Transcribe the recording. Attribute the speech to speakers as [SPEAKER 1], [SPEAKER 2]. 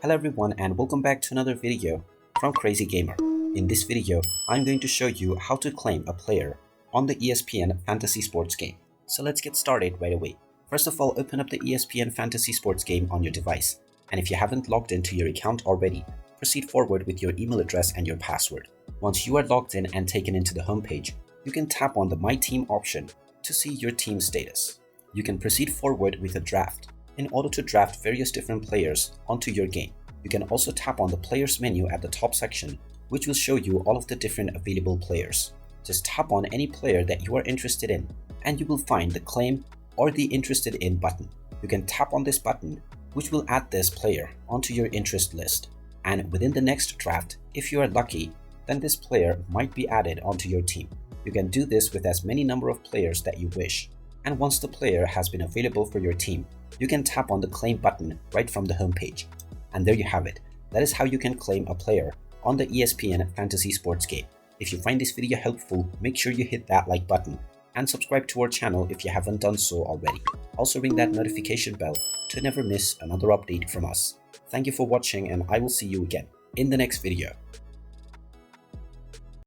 [SPEAKER 1] Hello everyone and welcome back to another video from Crazy Gamer. In this video, I'm going to show you how to claim a player on the ESPN Fantasy Sports game. So let's get started right away. First of all, open up the ESPN Fantasy Sports game on your device. And if you haven't logged into your account already, proceed forward with your email address and your password. Once you are logged in and taken into the homepage, you can tap on the My Team option to see your team status. You can proceed forward with a draft in order to draft various different players onto your game. You can also tap on the players menu at the top section, which will show you all of the different available players. Just tap on any player that you are interested in and you will find the claim or the interested in button. You can tap on this button, which will add this player onto your interest list. And within the next draft, if you are lucky, then this player might be added onto your team. You can do this with as many number of players that you wish. And once the player has been available for your team, you can tap on the claim button right from the homepage. And there you have it. That is how you can claim a player on the ESPN Fantasy Sports game. If you find this video helpful, make sure you hit that like button and subscribe to our channel if you haven't done so already. Also ring that notification bell to never miss another update from us. Thank you for watching and I will see you again in the next video.